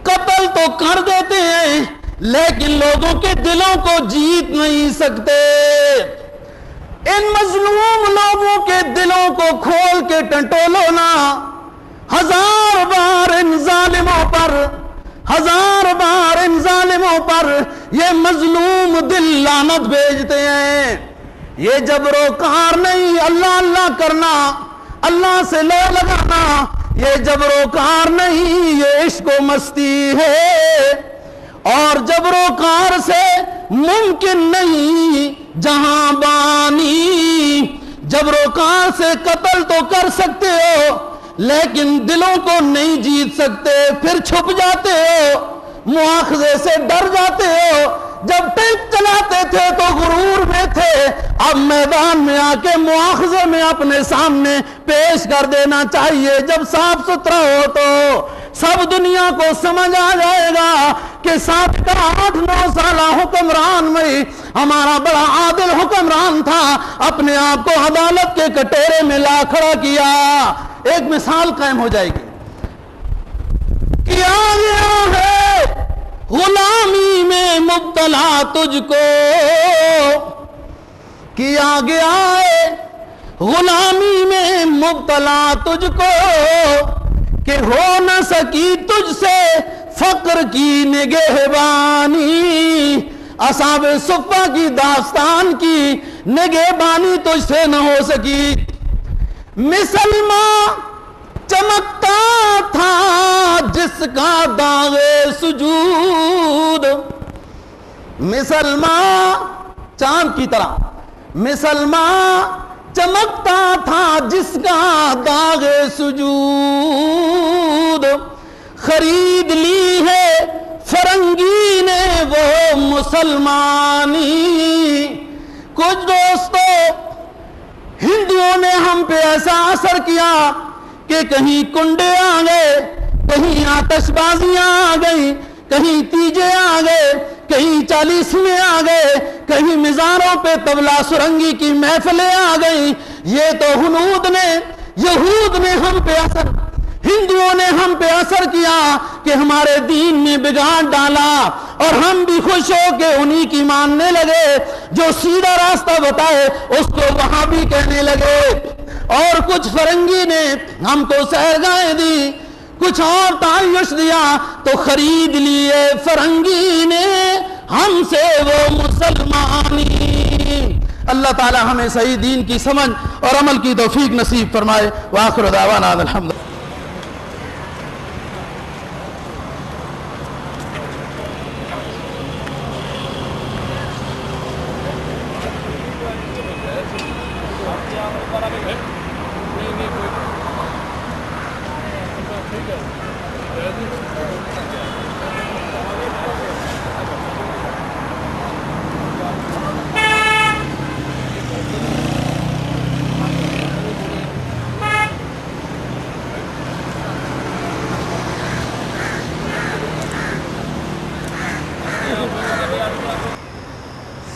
قتل تو کر دیتے ہیں، لیکن لوگوں کے دلوں کو جیت نہیں سکتے۔ ان مظلوم لوگوں کے دلوں کو کھول کے ٹنٹولو نا، ہزار بار ان ظالموں پر، ہزار بار ان ظالموں پر یہ مظلوم دل لعنت بھیجتے ہیں۔ یہ جبر و قہر نہیں، اللہ اللہ کرنا، اللہ سے لو لگانا، یہ جبر و قہر نہیں، یہ عشق و مستی ہے۔ اور جبر و قہر سے ممکن نہیں جہاں بانی۔ جبر و قہر سے قتل تو کر سکتے ہو لیکن دلوں کو نہیں جیت سکتے، پھر چھپ جاتے ہو، مواخذے سے ڈر جاتے ہو۔ جب ٹینک چلاتے تھے تو غرور میں تھے، اب میدان میں آ کے مواخذے میں اپنے سامنے پیش کر دینا چاہیے۔ جب صاف ستھرا ہو تو سب دنیا کو سمجھ آ جائے گا کہ سابقہ 8-9 سالہ حکمران میں ہمارا بڑا عادل حکمران تھا، اپنے آپ کو عدالت کے کٹورے میں لا کھڑا کیا۔ ایک مثال قائم ہو جائے گی۔ کیا گیا ہے غلامی میں مبتلا تجھ کو، کیا گیا ہے غلامی میں مبتلا تجھ کو، کہ ہو نہ سکی تجھ سے فقر کی نگہبانی۔ اصحاب صفہ کی داستان کی نگہبانی تجھ سے نہ ہو سکی۔ مسلمان چمکتا تھا جس کا داغ سجود، مسلمان چاند کی طرح، مسلمان چمکتا تھا جس کا داغ سجود، خرید لی ہے فرنگی نے وہ مسلمانی۔ کچھ دوستوں، ہندوؤں نے ہم پہ ایسا اثر کیا کہ کہیں کنڈے آ گئے، کہیں آتش بازیاں آ گئیں، کہیں تیجے آ گئے، کہیں 40ویں آ گئے، کہیں مزاروں پہ طبلہ سرنگی کی محفلیں آ گئیں۔ یہ تو ہنود نے، یہود نے ہم پہ اثر، ہندوؤں نے ہم پہ اثر کیا کہ ہمارے دین میں بگاڑ ڈالا، اور ہم بھی خوش ہو کے انہی کی ماننے لگے۔ جو سیدھا راستہ بتائے اس کو وہاں بھی کہنے لگے۔ اور کچھ فرنگی نے ہم کو سہرگاہیں دی، کچھ اور تعیش دیا، تو خرید لیے فرنگی نے ہم سے وہ مسلمانی۔ اللہ تعالی ہمیں صحیح دین کی سمجھ اور عمل کی توفیق نصیب فرمائے۔ وآخر دعوانا الحمد۔